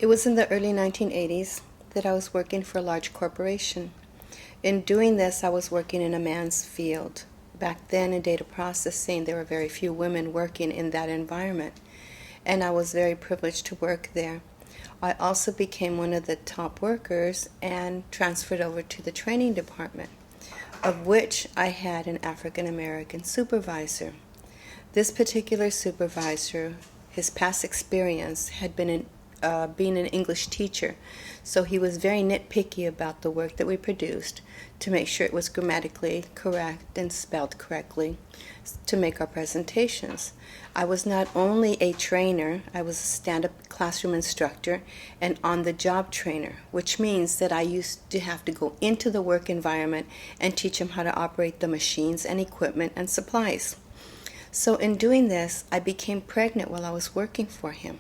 It was in the early 1980s that I was working for a large corporation. In doing this, I was working in a man's field. Back then in data processing, there were very few women working in that environment, and I was very privileged to work there. I also became one of the top workers and transferred over to the training department, of which I had an African American supervisor. This particular supervisor, his past experience had been being an English teacher, so he was very nitpicky about the work that we produced to make sure it was grammatically correct and spelled correctly to make our presentations. I was not only a trainer, I was a stand-up classroom instructor and on-the-job trainer, which means that I used to have to go into the work environment and teach him how to operate the machines and equipment and supplies. So in doing this, I became pregnant while I was working for him.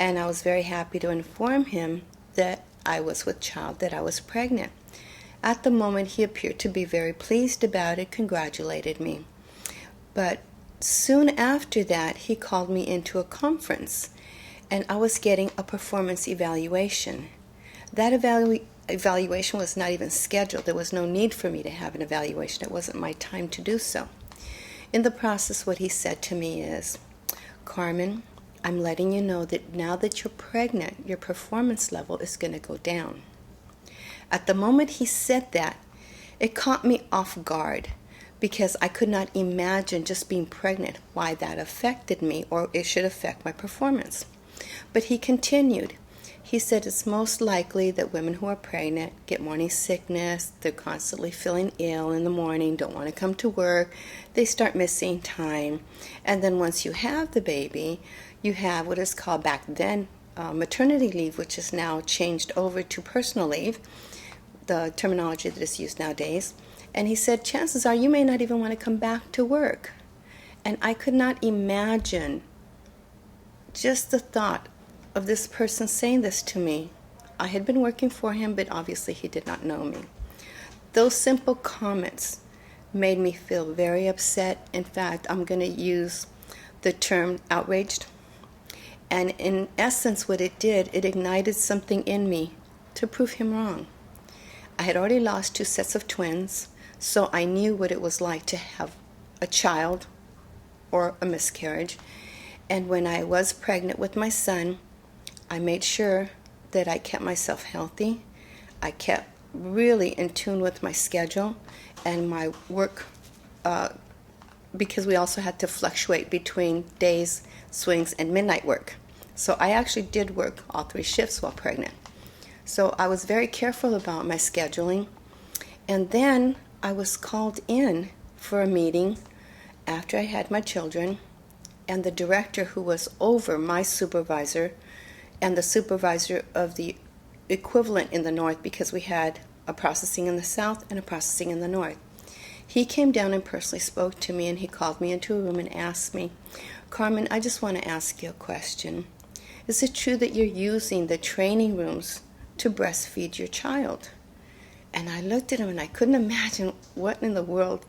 And I was very happy to inform him that I was with child, that I was pregnant. At the moment, he appeared to be very pleased about it, congratulated me. But soon after that, he called me into a conference, and I was getting a performance evaluation. That evaluation was not even scheduled. There was no need for me to have an evaluation. It wasn't my time to do so. In the process, what he said to me is, "Carmen, I'm letting you know that now that you're pregnant, your performance level is going to go down." At the moment he said that, it caught me off guard because I could not imagine just being pregnant, why that affected me or it should affect my performance. But he continued. He said it's most likely that women who are pregnant get morning sickness, they're constantly feeling ill in the morning, don't want to come to work, they start missing time, and then once you have the baby, you have what is called back then maternity leave, which is now changed over to personal leave, the terminology that is used nowadays. And he said, chances are you may not even want to come back to work. And I could not imagine just the thought of this person saying this to me. I had been working for him, but obviously he did not know me. Those simple comments made me feel very upset. In fact, I'm going to use the term outraged. And in essence, what it did, it ignited something in me to prove him wrong. I had already lost 2 sets of twins, so I knew what it was like to have a child or a miscarriage. And when I was pregnant with my son, I made sure that I kept myself healthy. I kept really in tune with my schedule and my work, because we also had to fluctuate between days, swings, and midnight work. So I actually did work all 3 shifts while pregnant. So I was very careful about my scheduling. And then I was called in for a meeting after I had my children, and the director who was over my supervisor and the supervisor of the equivalent in the north, because we had a processing in the south and a processing in the north. He came down and personally spoke to me, and he called me into a room and asked me, "Carmen, I just want to ask you a question. Is it true that you're using the training rooms to breastfeed your child?" And I looked at him and I couldn't imagine what in the world,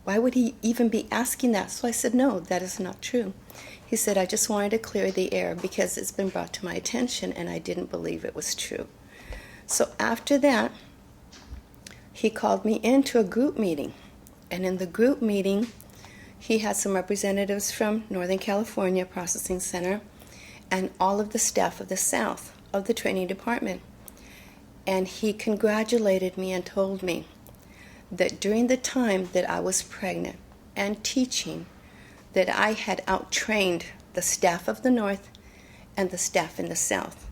why would he even be asking that? So I said, "No, that is not true." He said, "I just wanted to clear the air because it's been brought to my attention and I didn't believe it was true." So after that, he called me into a group meeting. And in the group meeting, he had some representatives from Northern California Processing Center and all of the staff of the South of the training department. And he congratulated me and told me that during the time that I was pregnant and teaching, that I had outtrained the staff of the North and the staff in the South.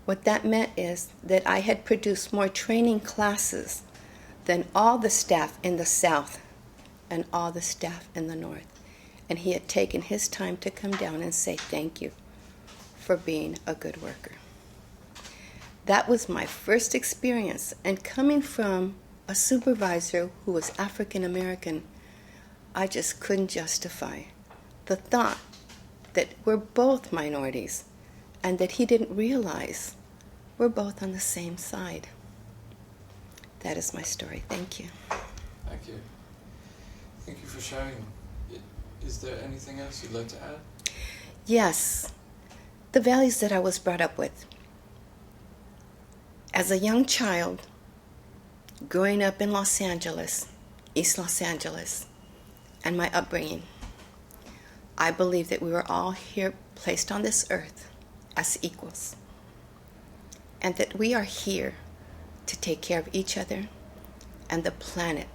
What that meant is that I had produced more training classes than all the staff in the South and all the staff in the North. And he had taken his time to come down and say thank you for being a good worker. That was my first experience, and coming from a supervisor who was African American, I just couldn't justify the thought that we're both minorities and that he didn't realize we're both on the same side. That is my story. Thank you. Thank you. Thank you for sharing. Is there anything else you'd like to add? Yes. The values that I was brought up with. As a young child, growing up in Los Angeles, East Los Angeles, and my upbringing, I believe that we were all here placed on this earth as equals, and that we are here to take care of each other and the planet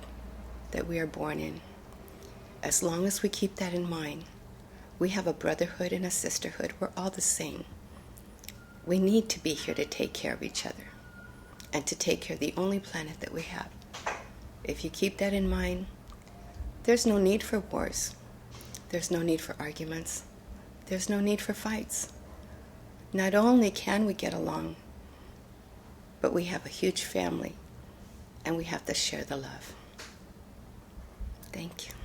that we are born in. As long as we keep that in mind, we have a brotherhood and a sisterhood. We're all the same. We need to be here to take care of each other and to take care of the only planet that we have. If you keep that in mind, there's no need for wars. There's no need for arguments. There's no need for fights. Not only can we get along, but we have a huge family, and we have to share the love. Thank you.